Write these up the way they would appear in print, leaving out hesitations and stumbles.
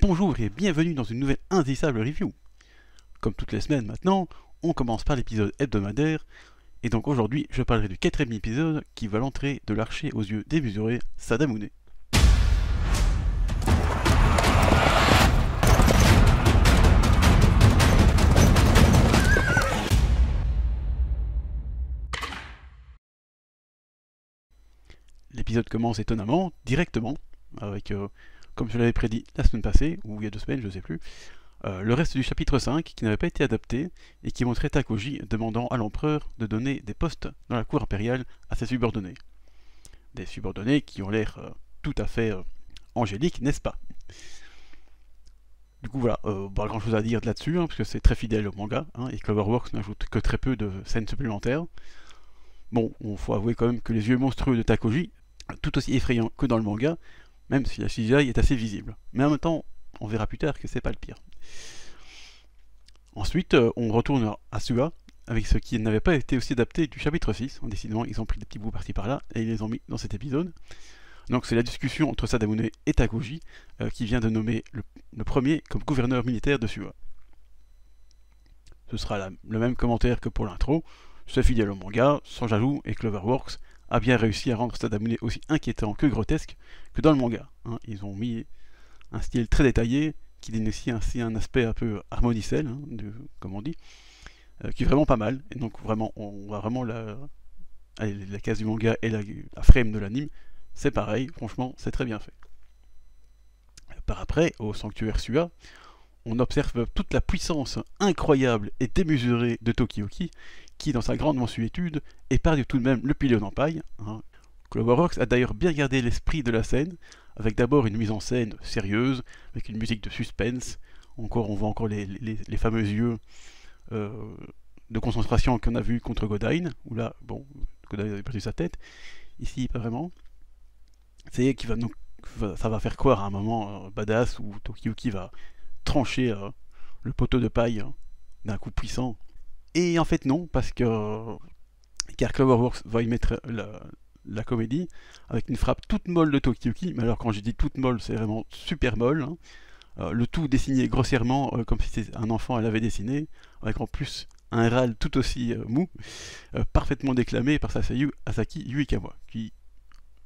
Bonjour et bienvenue dans une nouvelle indécissable review. Comme toutes les semaines maintenant, on commence par l'épisode hebdomadaire, et donc aujourd'hui je parlerai du quatrième épisode qui va l'entrée de l'archer aux yeux démesurés, Sadamune. L'épisode commence étonnamment, directement, avec, comme je l'avais prédit la semaine passée, ou il y a 2 semaines, je ne sais plus, le reste du chapitre 5 qui n'avait pas été adapté et qui montrait Takoji demandant à l'empereur de donner des postes dans la cour impériale à ses subordonnés. Des subordonnés qui ont l'air tout à fait angéliques, n'est-ce pas? Du coup voilà, pas grand chose à dire là-dessus, parce que c'est très fidèle au manga, et Cloverworks n'ajoute que très peu de scènes supplémentaires. Bon, il faut avouer quand même que les yeux monstrueux de Takoji, tout aussi effrayants que dans le manga, même si la CGI est assez visible. Mais en même temps, on verra plus tard que c'est pas le pire. Ensuite, on retourne à Suha, avec ce qui n'avait pas été aussi adapté du chapitre 6. Décidément, ils ont pris des petits bouts par-ci par-là, et ils les ont mis dans cet épisode. Donc c'est la discussion entre Sadamune et Takoji, qui vient de nommer le premier comme gouverneur militaire de Suha. Ce sera le même commentaire que pour l'intro, c'est fidèle au manga, sans ajout, et Cloverworks a bien réussi à rendre Sadamune aussi inquiétant que grotesque que dans le manga. Ils ont mis un style très détaillé, qui donne aussi ainsi un aspect un peu harmonicel, comme on dit, qui est vraiment pas mal. Et donc vraiment, on voit vraiment la case du manga et la frame de l'anime, c'est pareil, franchement, c'est très bien fait. Par après, au sanctuaire Suha, on observe toute la puissance incroyable et démesurée de Tokioki, qui, dans sa grande mansuétude, épargne tout de même le pilier en paille. Cloverworks a d'ailleurs bien gardé l'esprit de la scène, avec d'abord une mise en scène sérieuse, avec une musique de suspense. On voit encore les fameux yeux de concentration qu'on a vu contre Godain, où là, bon, Godain avait perdu sa tête. Ici, pas vraiment. C'est qui ça va faire croire à un moment badass où Tokiyuki va trancher le poteau de paille d'un coup puissant. Et en fait non, parce que car Cloverworks va y mettre la comédie avec une frappe toute molle de Tokiyuki, mais alors quand je dis toute molle, c'est vraiment super molle. Le tout dessiné grossièrement comme si c'était un enfant elle avait dessiné, avec en plus un râle tout aussi mou, parfaitement déclamé par sa seiyuu Asaki Yuikawa, qui,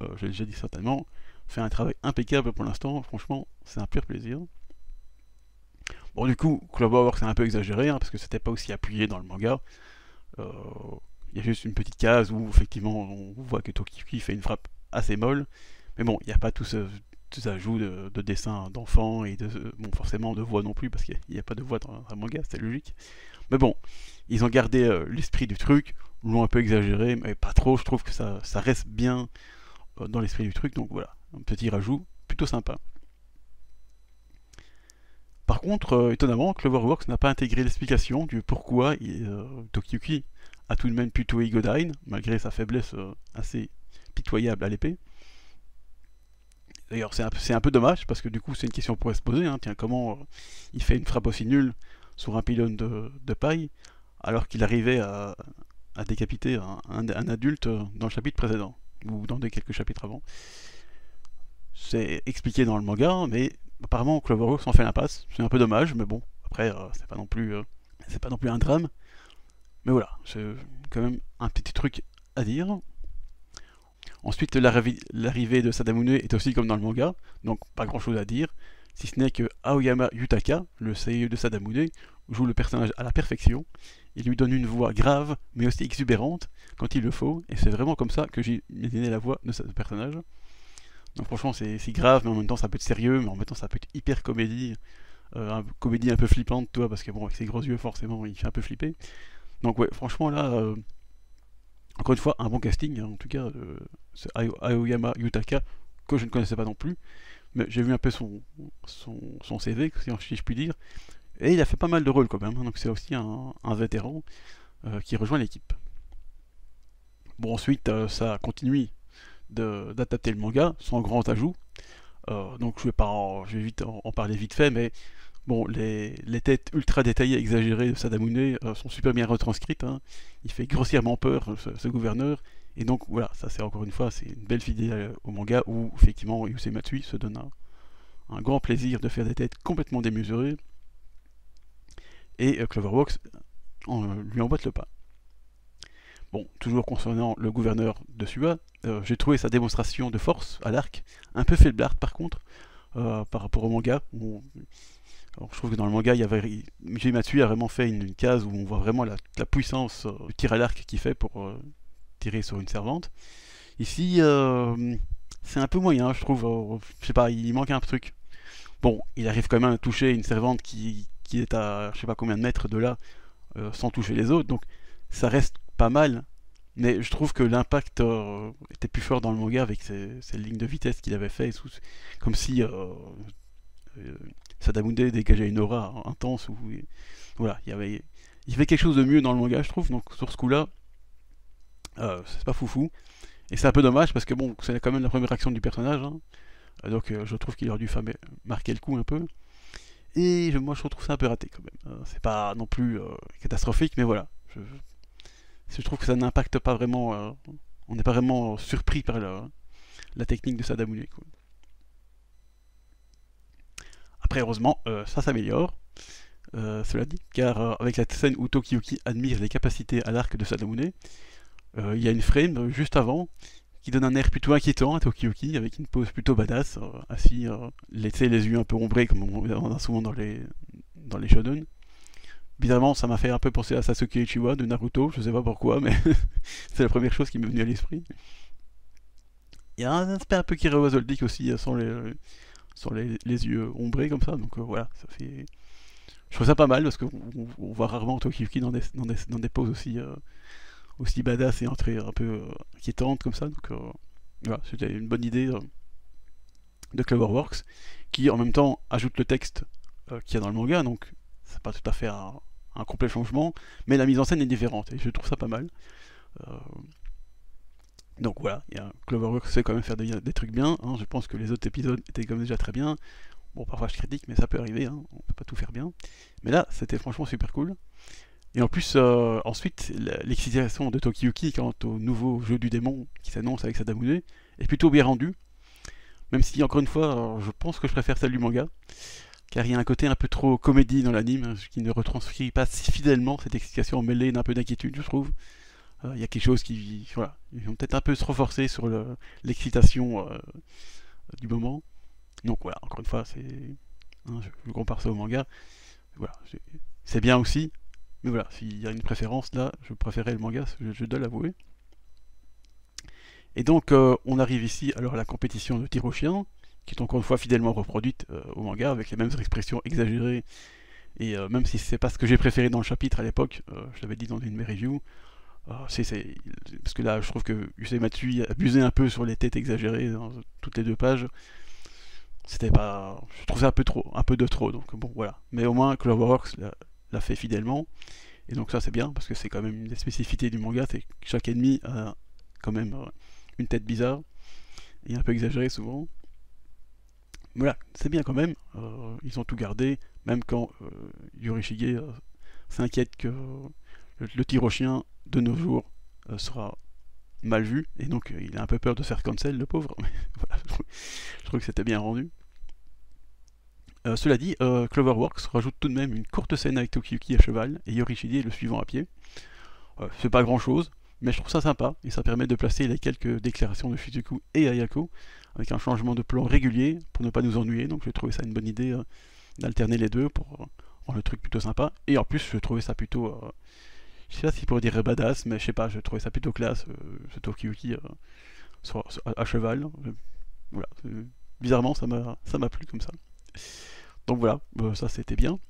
je l'ai déjà dit certainement, fait un travail impeccable pour l'instant, franchement, c'est un pur plaisir. Bon, du coup, Cloverworks c'est un peu exagéré, parce que c'était pas aussi appuyé dans le manga. Il y a juste une petite case où, effectivement, on voit que Tokiyuki fait une frappe assez molle. Mais bon, il n'y a pas tout ce ajout de dessin d'enfants et bon, forcément de voix non plus, parce qu'il n'y a pas de voix dans un manga, c'est logique. Mais bon, ils ont gardé l'esprit du truc, l'ont un peu exagéré, mais pas trop, je trouve que ça reste bien dans l'esprit du truc, donc voilà, un petit rajout plutôt sympa. Par contre, étonnamment, Cloverworks n'a pas intégré l'explication du pourquoi Tokiyuki a tout de même pu tuer Godain, malgré sa faiblesse assez pitoyable à l'épée. D'ailleurs, c'est un peu dommage, parce que du coup, c'est une question qu'on pourrait se poser. Tiens, comment il fait une frappe aussi nulle sur un pylône de paille, alors qu'il arrivait à décapiter un adulte dans le chapitre précédent, ou dans quelques chapitres avant. C'est expliqué dans le manga, mais apparemment Cloverworks en fait l'impasse. C'est un peu dommage, mais bon, après, c'est pas non plus un drame. Mais voilà, c'est quand même un petit truc à dire. Ensuite, l'arrivée de Sadamune est aussi comme dans le manga, donc pas grand chose à dire, si ce n'est que Aoyama Yutaka, le seiyuu de Sadamune, joue le personnage à la perfection. Il lui donne une voix grave, mais aussi exubérante, quand il le faut, et c'est vraiment comme ça que j'ai imaginé la voix de ce personnage. Donc franchement, c'est grave, mais en même temps ça peut être sérieux, mais en même temps ça peut être hyper comédie, comédie un peu flippante, toi, parce que bon, avec ses gros yeux, forcément, il fait un peu flipper. Donc ouais, franchement là, encore une fois, un bon casting, en tout cas, c'est Aoyama Yutaka, que je ne connaissais pas non plus, mais j'ai vu un peu son CV, si je puis dire, et il a fait pas mal de rôles quand même, donc c'est aussi un vétéran qui rejoint l'équipe. Bon, ensuite, ça continue d'adapter le manga, sans grand ajout, donc je vais vite en parler vite fait, mais bon, les têtes ultra détaillées, exagérées de Sadamune sont super bien retranscrites. Il fait grossièrement peur, ce gouverneur. Et donc voilà, ça c'est encore une fois, c'est une belle fidèle au manga où effectivement Yusei Matsui se donne un grand plaisir de faire des têtes complètement démesurées, et Cloverworks lui emboîte le pas. Bon, toujours concernant le gouverneur de Suba, j'ai trouvé sa démonstration de force à l'arc un peu faiblarde par contre, par rapport au manga. Alors, je trouve que dans le manga, Michi Matsui a vraiment fait une case où on voit vraiment la puissance du tir à l'arc qu'il fait pour tirer sur une servante. Ici, c'est un peu moyen, je trouve. Je sais pas, il manque un truc. Bon, il arrive quand même à toucher une servante qui est à je sais pas combien de mètres de là, sans toucher les autres, donc ça reste pas mal. Mais je trouve que l'impact était plus fort dans le manga avec ces lignes de vitesse qu'il avait fait, comme si Sadamune dégageait une aura intense. Voilà, il y avait quelque chose de mieux dans le manga, je trouve. Donc sur ce coup-là, c'est pas foufou. Et c'est un peu dommage parce que bon, c'est quand même la première action du personnage, hein. Donc je trouve qu'il aurait dû marquer le coup un peu. Et moi je trouve ça un peu raté quand même. C'est pas non plus catastrophique, mais voilà. Je trouve que ça n'impacte pas vraiment. On n'est pas vraiment surpris par la technique de Sadamune, quoi. Après, heureusement, ça s'améliore. Cela dit, car avec la scène où Tokiyuki admire les capacités à l'arc de Sadamune, il y a une frame juste avant qui donne un air plutôt inquiétant à Tokiyuki, avec une pose plutôt badass, assis, les yeux un peu ombrés comme on a souvent dans les shonen. Bizarrement, ça m'a fait un peu penser à Sasuke Uchiwa de Naruto, je sais pas pourquoi, mais c'est la première chose qui m'est venue à l'esprit. Il y a un aspect un peu Kira Zoldyck aussi, sans les yeux ombrés comme ça, donc voilà, ça fait... Je trouve ça pas mal, parce qu'on voit rarement Tokiyuki dans des poses aussi badass et entrées un peu inquiétantes comme ça, donc voilà, c'était une bonne idée de Cloverworks, qui en même temps ajoute le texte qu'il y a dans le manga, donc c'est pas tout à fait un complet changement, mais la mise en scène est différente, et je trouve ça pas mal. Donc voilà, Cloverworks sait quand même faire des trucs bien, hein. Je pense que les autres épisodes étaient quand même déjà très bien. Bon, parfois je critique, mais ça peut arriver, hein. On peut pas tout faire bien. Mais là, c'était franchement super cool. Et en plus, ensuite, l'excitation de Tokiyuki quant au nouveau jeu du démon qui s'annonce avec Sadamune est plutôt bien rendue. Même si, encore une fois, je pense que je préfère celle du manga, car il y a un côté un peu trop comédie dans l'anime, qui ne retranscrit pas si fidèlement cette excitation mêlée d'un peu d'inquiétude, je trouve. Il y a quelque chose qui... Voilà, ils ont peut-être un peu se renforcer sur l'excitation du moment. Donc voilà, encore une fois, je compare ça au manga. Voilà, c'est bien aussi, mais voilà, s'il y a une préférence là, je préférais le manga, je dois l'avouer. Et donc on arrive ici alors à la compétition de tir au chien, qui est encore une fois fidèlement reproduite au manga, avec les mêmes expressions exagérées, et même si c'est pas ce que j'ai préféré dans le chapitre à l'époque, je l'avais dit dans une de mes reviews, parce que là je trouve que Yusei Matsui abusait un peu sur les têtes exagérées dans toutes les deux pages. C'était pas... Je trouve ça un peu de trop, donc bon voilà. Mais au moins Cloverworks l'a fait fidèlement, et donc ça c'est bien, parce que c'est quand même une des spécificités du manga, c'est que chaque ennemi a quand même une tête bizarre, et un peu exagérée souvent. Voilà, c'est bien quand même, ils ont tout gardé, même quand Yorishige s'inquiète que le tir au chien de nos jours sera mal vu, et donc il a un peu peur de se faire cancel, le pauvre, mais voilà, je trouve que c'était bien rendu. Cela dit, Cloverworks rajoute tout de même une courte scène avec Tokiyuki à cheval et Yorishige le suivant à pied. C'est pas grand chose, mais je trouve ça sympa, et ça permet de placer les quelques déclarations de Shizuku et Ayako, avec un changement de plan régulier pour ne pas nous ennuyer, donc j'ai trouvé ça une bonne idée d'alterner les deux pour rendre le truc plutôt sympa, et en plus je trouvais ça plutôt... je sais pas si pour dire badass, mais je sais pas, je trouvais ça plutôt classe, ce Tokiyuki à cheval. Voilà, bizarrement ça m'a plu comme ça. Donc voilà, ça c'était bien.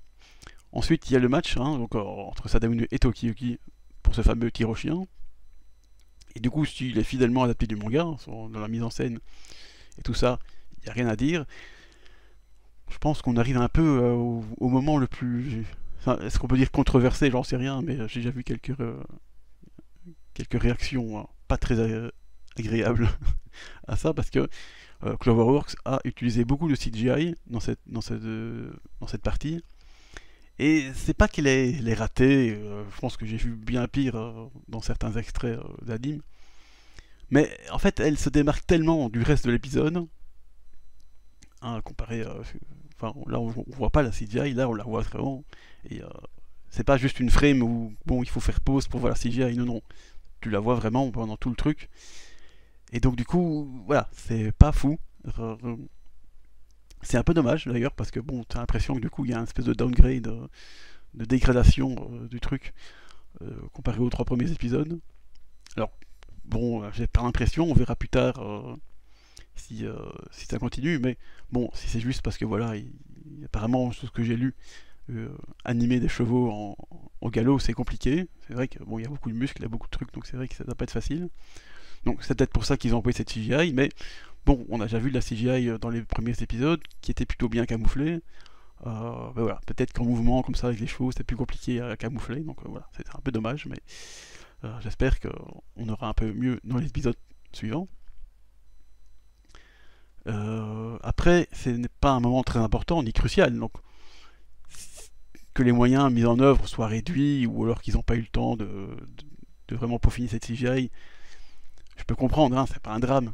Ensuite il y a le match, hein, donc, entre Sadamune et Tokiyuki pour ce fameux tir au chien. Et du coup, s'il est fidèlement adapté du manga, hein, dans la mise en scène et tout ça, il n'y a rien à dire. Je pense qu'on arrive un peu au moment le plus... Enfin, est-ce qu'on peut dire controversé? J'en sais rien, mais j'ai déjà vu quelques réactions pas très agréables à ça, parce que Cloverworks a utilisé beaucoup de CGI dans cette partie. Et c'est pas qu'elle est ratée, je pense que j'ai vu bien pire dans certains extraits d'anime. Mais en fait, elle se démarque tellement du reste de l'épisode, hein, comparé, enfin là on voit pas la CGI, là on la voit vraiment, et c'est pas juste une frame où bon il faut faire pause pour voir la CGI, non non, tu la vois vraiment pendant tout le truc, et donc du coup voilà, c'est pas fou. C'est un peu dommage d'ailleurs parce que bon, t'as l'impression que du coup il y a une espèce de downgrade, de dégradation du truc comparé aux 3 premiers épisodes. Alors bon, j'ai pas l'impression, on verra plus tard si ça continue, mais bon, si c'est juste parce que voilà, apparemment, ce que j'ai lu, animer des chevaux en galop, c'est compliqué. C'est vrai que bon, il y a beaucoup de muscles, il y a beaucoup de trucs, donc c'est vrai que ça doit pas être facile. Donc c'est peut-être pour ça qu'ils ont employé cette CGI, mais bon, on a déjà vu de la CGI dans les premiers épisodes, qui était plutôt bien camouflée. Mais voilà, peut-être qu'en mouvement comme ça avec les chevaux, c'est plus compliqué à camoufler, donc voilà, c'est un peu dommage, mais j'espère qu'on aura un peu mieux dans les épisodes suivants. Après, ce n'est pas un moment très important ni crucial, donc que les moyens mis en œuvre soient réduits ou alors qu'ils n'ont pas eu le temps de vraiment peaufiner cette CGI, je peux comprendre, hein, c'est pas un drame.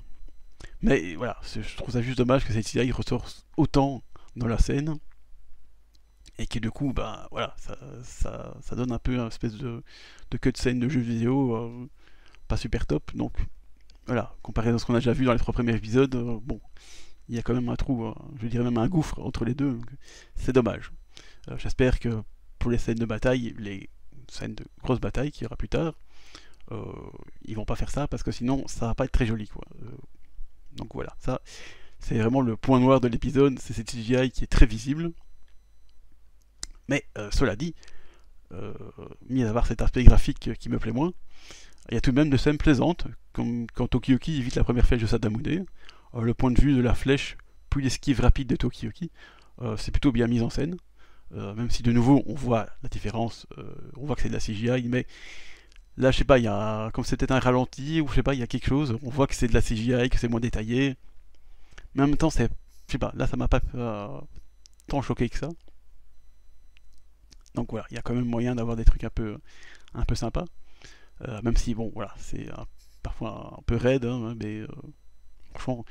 Mais voilà, je trouve ça juste dommage que cette CGI ressorte autant dans la scène et que du coup, bah voilà, ça donne un peu une espèce de cutscene de jeu vidéo pas super top. Donc voilà, comparé à ce qu'on a déjà vu dans les 3 premiers épisodes, bon, il y a quand même un trou, je dirais même un gouffre entre les deux. C'est dommage. J'espère que pour les scènes de bataille, les scènes de grosse bataille qu'il y aura plus tard, ils vont pas faire ça parce que sinon ça va pas être très joli quoi. Donc voilà, ça c'est vraiment le point noir de l'épisode, c'est cette CGI qui est très visible. Mais cela dit, mis à part cet aspect graphique qui me plaît moins, il y a tout de même de scènes plaisantes, comme quand Tokiyoki évite la première flèche de Sadamune. Le point de vue de la flèche, puis l'esquive rapide de Tokiyoki, c'est plutôt bien mis en scène. Même si de nouveau on voit la différence, on voit que c'est de la CGI, mais là je sais pas, il y a comme c'était un ralenti ou je sais pas, il y a quelque chose, on voit que c'est de la CGI, que c'est moins détaillé. Mais en même temps, je sais pas, là ça m'a pas tant choqué que ça. Donc voilà, il y a quand même moyen d'avoir des trucs un peu sympas. Même si bon, voilà, c'est parfois un peu raide, hein, mais franchement,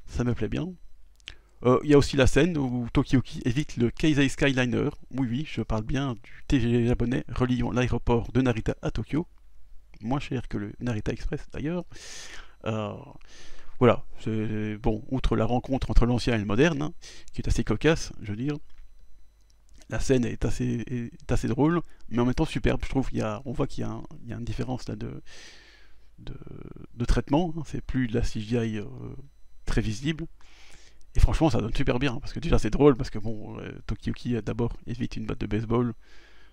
ça me plaît bien. Il y a aussi la scène où Tokiyoki évite le Keizai Skyliner. Oui, oui, je parle bien du TGV japonais reliant l'aéroport de Narita à Tokyo. Moins cher que le Narita Express d'ailleurs. Voilà, bon, outre la rencontre entre l'ancien et le moderne, hein, qui est assez cocasse, je veux dire, la scène est assez drôle, mais en même temps superbe, je trouve. On voit qu'il y a une différence là de traitement, hein, c'est plus de la CGI très visible. Et franchement, ça donne super bien, parce que déjà c'est drôle, parce que bon, Tokiyoki d'abord évite une batte de baseball,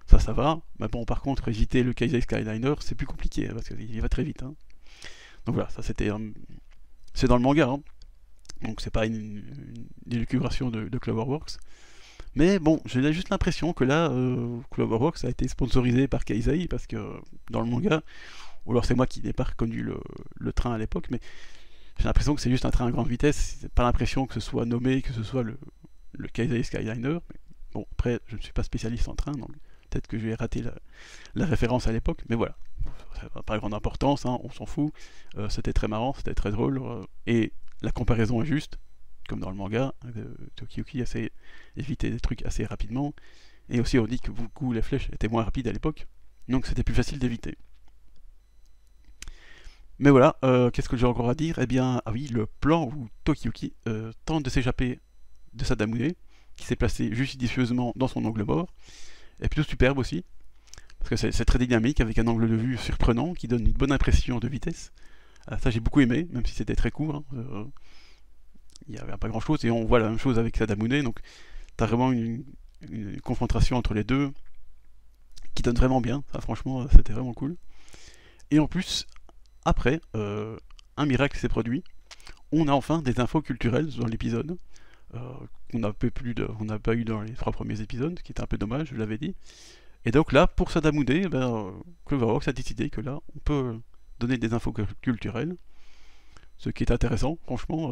ça va. Mais bon, par contre, éviter le Keizai Skyliner, c'est plus compliqué, parce qu'il va très vite. Hein. Donc voilà, ça c'était. C'est dans le manga, hein. Donc c'est pas une élucubration de Cloverworks. Mais bon, j'ai juste l'impression que là, Cloverworks a été sponsorisé par Keizai, parce que dans le manga, ou alors c'est moi qui n'ai pas reconnu le train à l'époque, mais j'ai l'impression que c'est juste un train à grande vitesse, c'est pas l'impression que ce soit nommé, que ce soit le Keizai Skyliner. Mais bon, après, je ne suis pas spécialiste en train, donc peut-être que j'ai raté la référence à l'époque, mais voilà. Ça n'a pas grande importance, hein, on s'en fout. C'était très marrant, c'était très drôle, et la comparaison est juste, comme dans le manga, Tokiyoki essaie d'éviter des trucs assez rapidement, et aussi on dit que beaucoup les flèches étaient moins rapides à l'époque, donc c'était plus facile d'éviter. Mais voilà, qu'est-ce que j'ai encore à dire? Eh bien, ah oui, le plan où Tokiyoki tente de s'échapper de Sadamune, qui s'est placé judicieusement dans son angle mort, est plutôt superbe aussi, parce que c'est très dynamique, avec un angle de vue surprenant, qui donne une bonne impression de vitesse. Ça j'ai beaucoup aimé, même si c'était très court, hein, il n'y avait pas grand chose, et on voit la même chose avec Sadamune, donc t'as vraiment une confrontation entre les deux, qui donne vraiment bien, ça franchement c'était vraiment cool. Et en plus, après, un miracle s'est produit. On a enfin des infos culturelles dans l'épisode qu'on n'a pas eu dans les 3 premiers épisodes, ce qui est un peu dommage, je l'avais dit. Et donc là, pour Sadamune, Cloverworks a décidé que là, on peut donner des infos culturelles, ce qui est intéressant, franchement.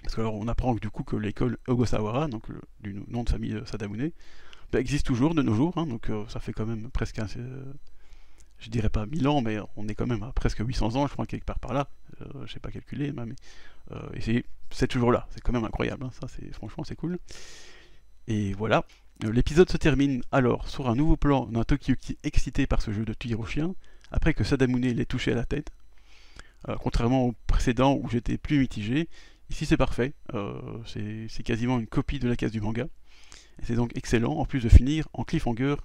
Parce que alors, on apprend du coup que l'école Ogasawara, donc du nom de famille Sadamune, existe toujours de nos jours, hein, donc ça fait quand même presque je dirais pas 1000 ans, mais on est quand même à presque 800 ans, je crois, quelque part par là. Je sais pas calculer, mais et c'est toujours là. C'est quand même incroyable. Hein, ça, franchement, c'est cool. Et voilà. L'épisode se termine alors sur un nouveau plan d'un Tokiyuki excité par ce jeu de tir au chien, après que Sadamune l'ait touché à la tête. Contrairement au précédent où j'étais plus mitigé, ici c'est parfait. C'est quasiment une copie de la case du manga. Et c'est donc excellent, en plus de finir en cliffhanger,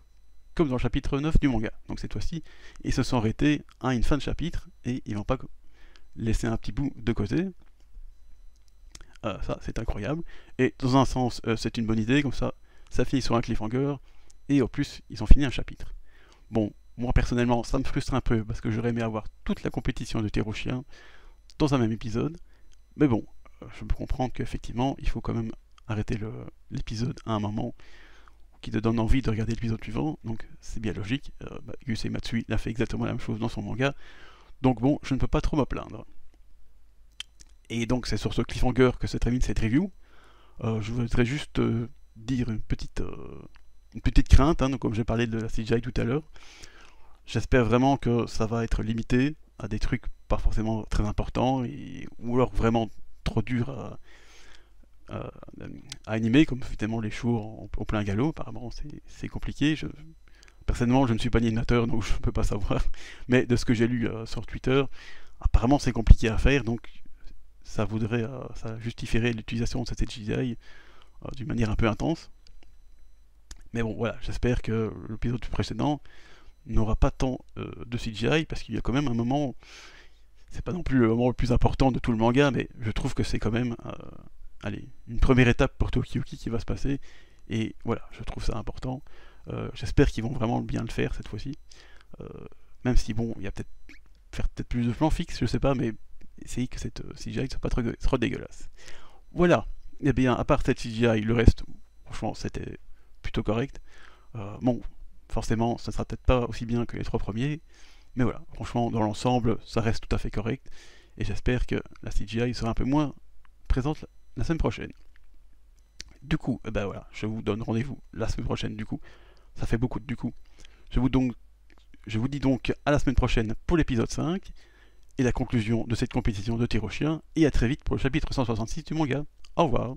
comme dans le chapitre 9 du manga. Donc cette fois-ci, ils se sont arrêtés à une fin de chapitre, et ils vont pas laisser un petit bout de côté. Ça, c'est incroyable. Et dans un sens, c'est une bonne idée, comme ça finit sur un cliffhanger, et en plus, ils ont fini un chapitre. Bon, moi personnellement, ça me frustre un peu, parce que j'aurais aimé avoir toute la compétition de tir au chien dans un même épisode. Mais bon, je peux comprendre qu'effectivement, il faut quand même arrêter l'épisode à un moment qui te donne envie de regarder l'épisode suivant, donc c'est bien logique. Yusei Matsui a fait exactement la même chose dans son manga, donc bon, je ne peux pas trop me plaindre. Et donc c'est sur ce cliffhanger que se termine cette review. Je voudrais juste dire une petite crainte, hein, donc comme j'ai parlé de la CGI tout à l'heure. J'espère vraiment que ça va être limité à des trucs pas forcément très importants, ou alors vraiment trop durs à animer, comme finalement les shows au plein galop. Apparemment c'est compliqué. Personnellement, je ne suis pas animateur, donc je ne peux pas savoir. Mais de ce que j'ai lu sur Twitter, apparemment c'est compliqué à faire, donc ça justifierait l'utilisation de cette CGI d'une manière un peu intense. Mais bon, voilà, j'espère que l'épisode précédent n'aura pas tant de CGI, parce qu'il y a quand même un moment, c'est pas non plus le moment le plus important de tout le manga, mais je trouve que c'est quand même une première étape pour Tokiyuki qui va se passer, et voilà, je trouve ça important. J'espère qu'ils vont vraiment bien le faire cette fois-ci, même si bon, il y a peut-être plus de plans fixes, je sais pas, mais essayer que cette CGI ne soit pas trop dégueulasse. Voilà, et bien à part cette CGI, le reste, franchement, c'était plutôt correct. Bon, forcément, ça sera peut-être pas aussi bien que les 3 premiers, mais voilà, franchement, dans l'ensemble, ça reste tout à fait correct, et j'espère que la CGI sera un peu moins présente la semaine prochaine. Du coup, ben voilà, je vous donne rendez-vous la semaine prochaine, du coup. Ça fait beaucoup de du coup. Je vous dis donc à la semaine prochaine pour l'épisode 5, et la conclusion de cette compétition de tir au chien, et à très vite pour le chapitre 166 du manga. Au revoir.